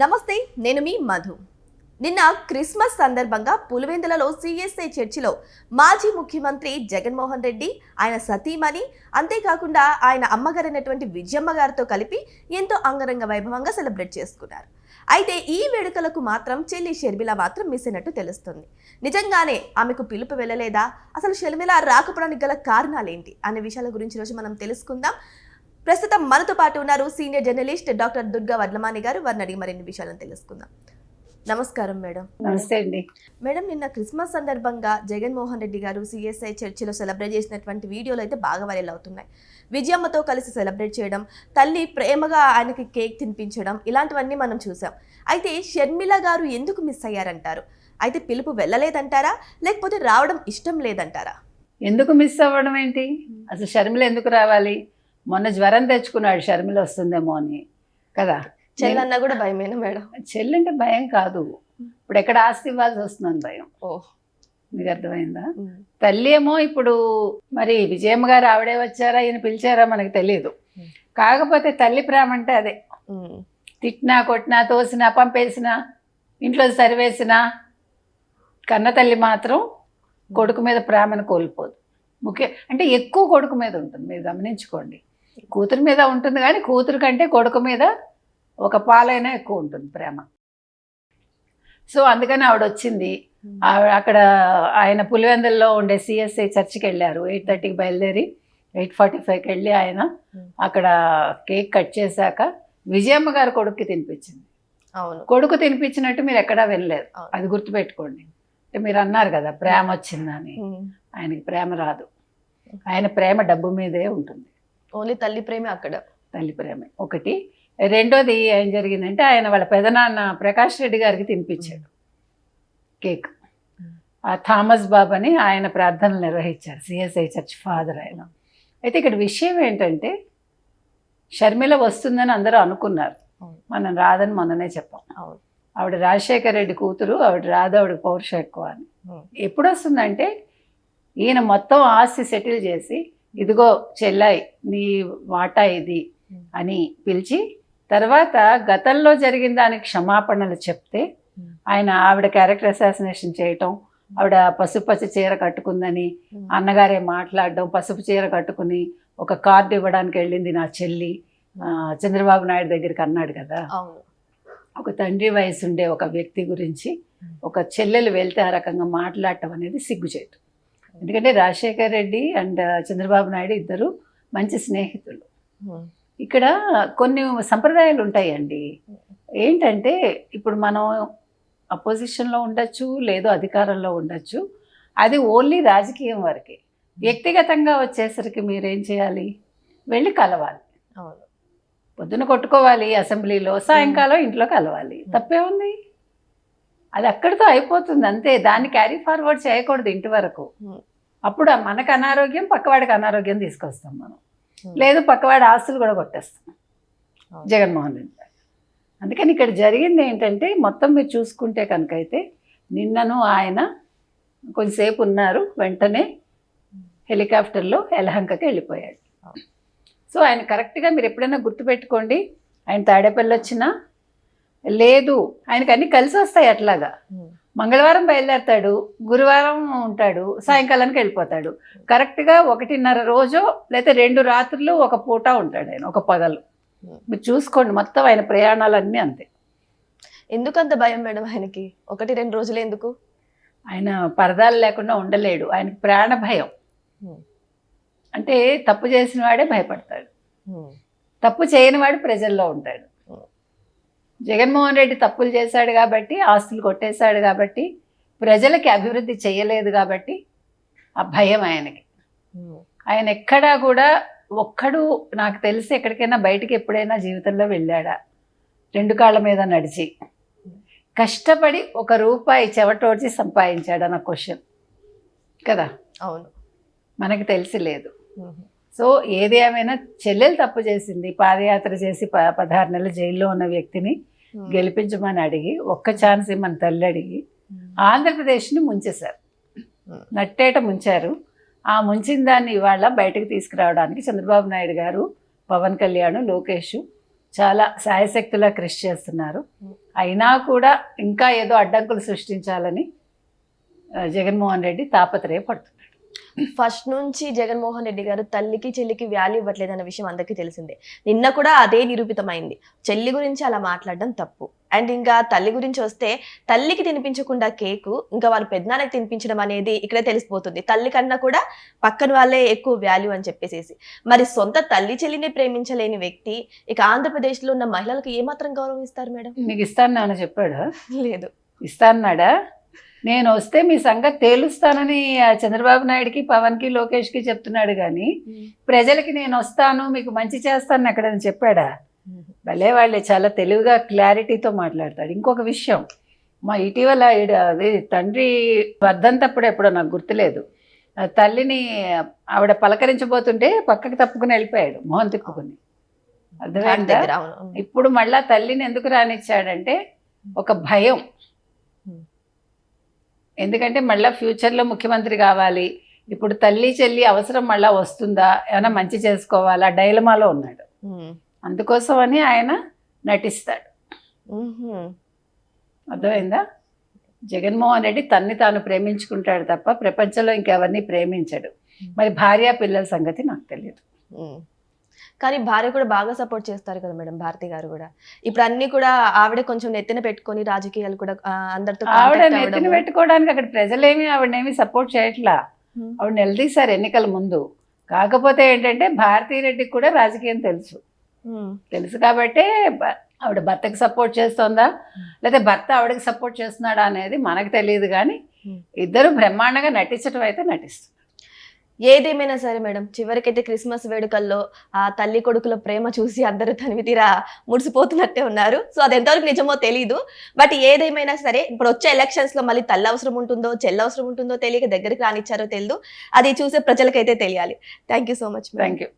నమస్తే, నేను మీ మధు. నిన్న క్రిస్మస్ సందర్భంగా పులివెందులలో సిఎస్ఐ చర్చిలో మాజీ ముఖ్యమంత్రి జగన్మోహన్ రెడ్డి, ఆయన సతీమణి, అంతేకాకుండా ఆయన అమ్మగారైనటువంటి విజయమ్మ గారితో కలిపి ఎంతో అంగరంగ వైభవంగా సెలబ్రేట్ చేసుకున్నారు. అయితే ఈ వేడుకలకు మాత్రం చెల్లి షర్మిల మాత్రం మిస్ అయినట్టు తెలుస్తుంది. నిజంగానే ఆమెకు పిలుపు వెళ్ళలేదా? అసలు షర్మిల రాకపోవడానికి గల కారణాలేంటి అనే విషయాల గురించి రోజు మనం తెలుసుకుందాం. ప్రస్తుతం మనతో పాటు ఉన్నారు senior journalist doctor Durga Vadlamani గారు. వారిని అడిగి మరిన్ని విషయాలను తెలుసుకుందాం. నమస్కారం మేడం. నమస్తే అండి మేడం, నిన్న క్రిస్మస్ సందర్భంగా జగన్మోహన్ రెడ్డి గారు సిఎస్ఐ చర్చిలో సెలబ్రేట్ చేసినటువంటి వీడియోలు అయితే బాగా వైరల్ అవుతున్నాయి. విజయమ్మతో కలిసి సెలబ్రేట్ చేయడం, తల్లి ప్రేమగా ఆయనకి కేక్ తినిపించడం, ఇలాంటివన్నీ మనం చూసాం. అయితే షర్మిల గారు ఎందుకు మిస్ అయ్యారంటారు? అయితే పిలుపు వెళ్ళలేదంటారా, లేకపోతే రావడం ఇష్టం లేదంటారా? ఎందుకు మిస్ అవ్వడం ఏంటి? అసలు షర్మిల ఎందుకు రావాలి? మొన్న జ్వరం తెచ్చుకున్నాడు షర్మిల వస్తుందేమో అని కదా. చెల్లన్నా కూడా భయమేనా మేడం? చెల్లంటే భయం కాదు, ఇప్పుడు ఎక్కడ ఆస్తి ఇవ్వాల్సి వస్తుందని భయం. మీకు అర్థమైందా? తల్లి ఏమో ఇప్పుడు మరి విజయమ్మ గారు ఆవిడే వచ్చారా, ఈయన పిలిచారా మనకు తెలియదు. కాకపోతే తల్లి ప్రేమ అంటే అదే. తిట్టినా, కొట్టినా, తోసినా, పంపేసినా, ఇంట్లో సరివేసినా కన్న తల్లి మాత్రం కొడుకు మీద ప్రేమను కోల్పోదు. అంటే ఎక్కువ కొడుకు మీద ఉంటుంది. మీరు గమనించుకోండి, కూతురు మీద ఉంటుంది కానీ కూతురు కంటే కొడుకు మీద ఒక పాలైనా ఎక్కువ ఉంటుంది ప్రేమ. సో అందుకని ఆవిడ వచ్చింది. అక్కడ ఆయన పులివెందుల్లో ఉండే సిఎస్ఐ చర్చికి వెళ్ళారు. 8:30కి బయలుదేరి 8:45కి వెళ్ళి ఆయన అక్కడ కేక్ కట్ చేశాక విజయమ్మ గారు కొడుక్కి తినిపించింది. అవును, కొడుకు తినిపించినట్టు మీరు ఎక్కడా వెళ్ళలేదు. అది గుర్తుపెట్టుకోండి. అంటే మీరు అన్నారు కదా ప్రేమ వచ్చిందని. ఆయనకి ప్రేమ రాదు. ఆయన ప్రేమ డబ్బు మీదే ఉంటుంది. ఓన్లీ తల్లి ప్రేమే అక్కడ. తల్లి ప్రేమే ఒకటి. రెండోది ఏం జరిగిందంటే ఆయన వాళ్ళ పెదనాన్న ప్రకాష్ రెడ్డి గారికి తినిపించాడు కేక్. ఆ థామస్ బాబు అని ఆయన ప్రార్థనలు నిర్వహించారు, సిఎస్ఐ చర్చ్ ఫాదర్ ఆయన. అయితే ఇక్కడ విషయం ఏంటంటే షర్మిల వస్తుందని అందరూ అనుకున్నారు, మనం రాదని మొన్ననే చెప్పాం. ఆవిడ రాజశేఖర్ రెడ్డి కూతురు, ఆవిడ రాదు, ఆవిడ పౌరుషం ఎక్కువ అని. ఎప్పుడు వస్తుందంటే ఈయన మొత్తం ఆస్తి సెటిల్ చేసి, ఇదిగో చెల్లాయి నీ వాటా ఇది అని పిలిచి, తర్వాత గతంలో జరిగిన దానికి క్షమాపణలు చెప్తే ఆయన ఆవిడ క్యారెక్టర్ అసాసినేషన్ చేయటం, ఆవిడ పసుపచ్చ చీర కట్టుకుందని అన్నగారే మాట్లాడడం, పసుపు చీర కట్టుకుని ఒక కార్డు ఇవ్వడానికి వెళ్ళింది నా చెల్లి చంద్రబాబు నాయుడు దగ్గరికి అన్నాడు కదా. ఒక తండ్రి వయసు ఉండే ఒక వ్యక్తి గురించి ఒక చెల్లెలు వెళ్తే ఆ రకంగా మాట్లాడటం అనేది సిగ్గుచేటు. ఎందుకంటే రాజశేఖర్ రెడ్డి అండ్ చంద్రబాబు నాయుడు ఇద్దరు మంచి స్నేహితులు. ఇక్కడ కొన్ని సంప్రదాయాలు ఉంటాయండి. ఏంటంటే ఇప్పుడు మనం అపోజిషన్లో ఉండొచ్చు, లేదు అధికారంలో ఉండొచ్చు, అది ఓన్లీ రాజకీయం వరకే. వ్యక్తిగతంగా వచ్చేసరికి మీరేం చేయాలి? వెళ్ళి కలవాలి. పొద్దున కొట్టుకోవాలి అసెంబ్లీలో, సాయంకాలం ఇంట్లో కలవాలి. తప్పే ఉంది? అది అక్కడితో అయిపోతుంది అంతే. దాన్ని క్యారీ ఫార్వర్డ్ చేయకూడదు ఇంటి వరకు. అప్పుడు మనకు అనారోగ్యం, పక్కవాడికి అనారోగ్యం తీసుకొస్తాం మనం. లేదు పక్కవాడి ఆస్తులు కూడా కొట్టేస్తాం జగన్మోహన్ రెడ్డి. అందుకని ఇక్కడ జరిగింది ఏంటంటే మొత్తం మీరు చూసుకుంటే కనుకైతే నిన్నను ఆయన కొంచెంసేపు ఉన్నారు, వెంటనే హెలికాప్టర్లో యలహంకకి వెళ్ళిపోయాడు. సో ఆయన కరెక్ట్గా మీరు ఎప్పుడైనా గుర్తుపెట్టుకోండి, ఆయన తాడేపల్లి వచ్చినా లేదు, ఆయనకు అన్నీ కలిసి వస్తాయి. అట్లాగా మంగళవారం బయలుదేరతాడు, గురువారం ఉంటాడు, సాయంకాలానికి వెళ్ళిపోతాడు. కరెక్ట్గా 1.5 రోజు లేదా 2 రాత్రులు ఒక పూట ఉంటాడు ఆయన, ఒక పగలు. మీరు చూసుకోండి మొత్తం ఆయన ప్రయాణాలన్నీ అంతే. ఎందుకంత భయం మేడం ఆయనకి? 1-2 రోజులు ఎందుకు? ఆయన పరదాలు లేకుండా ఉండలేడు. ఆయనకి ప్రాణ భయం. అంటే తప్పు చేసిన వాడే భయపడతాడు, తప్పు చేయని వాడు ప్రజల్లో ఉంటాడు. జగన్మోహన్ రెడ్డి తప్పులు చేశాడు కాబట్టి, ఆస్తులు కొట్టేశాడు కాబట్టి, ప్రజలకి అభివృద్ధి చేయలేదు కాబట్టి ఆ భయం ఆయనకి. ఆయన ఎక్కడా కూడా ఒక్కడు నాకు తెలిసి ఎక్కడికైనా బయటికి ఎప్పుడైనా జీవితంలో వెళ్ళాడా 2 కాళ్ళ మీద నడిచి కష్టపడి ₹1 చెవటోడ్చి సంపాదించాడా నా క్వశ్చన్ కదా. అవును, మనకి తెలిసి లేదు. సో ఏది ఏమైనా చెల్లెలు తప్పు చేసింది, పాదయాత్ర చేసి 16 నెలలు జైల్లో ఉన్న వ్యక్తిని గెలిపించమని అడిగి, ఒక్క ఛాన్స్ ఇమ్మని తల్లి అడిగి ఆంధ్రప్రదేశ్ని ముంచేశారు, నట్టేట ముంచారు. ఆ ముంచిన దాన్ని ఇవాళ బయటకు తీసుకురావడానికి చంద్రబాబు నాయుడు గారు, పవన్ కళ్యాణ్, లోకేష్ చాలా శాయశక్తులా కృషి చేస్తున్నారు. అయినా కూడా ఇంకా ఏదో అడ్డంకులు సృష్టించాలని జగన్మోహన్ రెడ్డి తాపత్రయపడుతున్నాడు. ఫస్ట్ నుంచి జగన్మోహన్ రెడ్డి గారు తల్లికి చెల్లికి వాల్యూ ఇవ్వట్లేదన్న విషయం అందరికీ తెలిసిందే. నిన్న కూడా అదే నిరూపితమైంది. చెల్లి గురించి అలా మాట్లాడడం తప్పు. అండ్ ఇంకా తల్లి గురించి వస్తే తల్లికి తినిపించకుండా కేకు ఇంకా వాళ్ళ పెద్దనాన్నకి తినిపించడం అనేది ఇక్కడే తెలిసిపోతుంది. తల్లి కన్నా కూడా పక్కన వాళ్ళే ఎక్కువ వాల్యూ అని చెప్పేసి, మరి సొంత తల్లి చెల్లిని ప్రేమించలేని వ్యక్తి ఇక ఆంధ్రప్రదేశ్లో ఉన్న మహిళలకు ఏమాత్రం గౌరవం ఇస్తారు మేడం? నీకు ఇస్తాను చెప్పాడా? లేదు. ఇస్తాన్నాడా? నేను వస్తే మీ సంగతి తేలుస్తానని చంద్రబాబు నాయుడుకి, పవన్కి, లోకేష్కి చెప్తున్నాడు కానీ ప్రజలకి నేను వస్తాను మీకు మంచి చేస్తాను ఎక్కడని చెప్పాడా? భలే వాళ్ళే చాలా తెలివిగా క్లారిటీతో మాట్లాడతాడు. ఇంకొక విషయం, మా ఇటీవల అది తండ్రి వర్ధంతప్పుడు ఎప్పుడో నాకు గుర్తులేదు, తల్లిని ఆవిడ పలకరించబోతుంటే పక్కకి తప్పుకుని వెళ్ళిపోయాడు మొహం తిప్పుకుని. అర్థమైందా? ఇప్పుడు మళ్ళా తల్లిని ఎందుకు రానిచ్చాడంటే ఒక భయం. ఎందుకంటే మళ్ళీ ఫ్యూచర్లో ముఖ్యమంత్రి కావాలి, ఇప్పుడు తల్లి చెల్లి అవసరం మళ్ళీ వస్తుందా, ఏమైనా మంచి చేసుకోవాలా, డైలమాలో ఉన్నాడు. అందుకోసమని ఆయన నటిస్తాడు. అర్థమైందా? జగన్మోహన్ రెడ్డి తన్ని తాను ప్రేమించుకుంటాడు తప్ప ప్రపంచంలో ఇంకెవరిని ప్రేమించడు. మరి భార్య పిల్లల సంగతి నాకు తెలియదు. కానీ భార్య కూడా బాగా సపోర్ట్ చేస్తారు కదా మేడం, భారతి గారు కూడా. ఇప్పుడు అన్ని కూడా ఆవిడ కొంచెం నెత్తిన పెట్టుకొని రాజకీయాలు కూడా అందరితో ఆవిడ నెత్తిన పెట్టుకోవడానికి అక్కడ ప్రజలేమి ఆవిడనేమి సపోర్ట్ చేయట్లా. ఆవిడ నిలదీశారు ఎన్నికల ముందు. కాకపోతే ఏంటంటే భారతీరెడ్డికి కూడా రాజకీయం తెలుసు కాబట్టి ఆవిడ భర్తకి సపోర్ట్ చేస్తుందా లేదా భర్త ఆవిడకి సపోర్ట్ చేస్తున్నాడా అనేది మనకు తెలియదు. కానీ ఇద్దరు బ్రహ్మాండంగా నటించడం అయితే నటిస్తారు. ఏదేమైనా సరే మేడం, చివరికైతే క్రిస్మస్ వేడుకల్లో ఆ తల్లి కొడుకుల ప్రేమ చూసి అందరూ తనివి తీరా ముడిసిపోతున్నట్టే ఉన్నారు. సో అది ఎంతవరకు నిజమో తెలీదు. బట్ ఏదేమైనా సరే ఇప్పుడు వచ్చే ఎలక్షన్స్ లో మళ్ళీ తల్లి అవసరం ఉంటుందో చెల్లి అవసరం ఉంటుందో తెలియక దగ్గరికి రానిచ్చారో తెలియదు. అది చూసే ప్రజలకైతే తెలియాలి. Thank you so much. Thank you.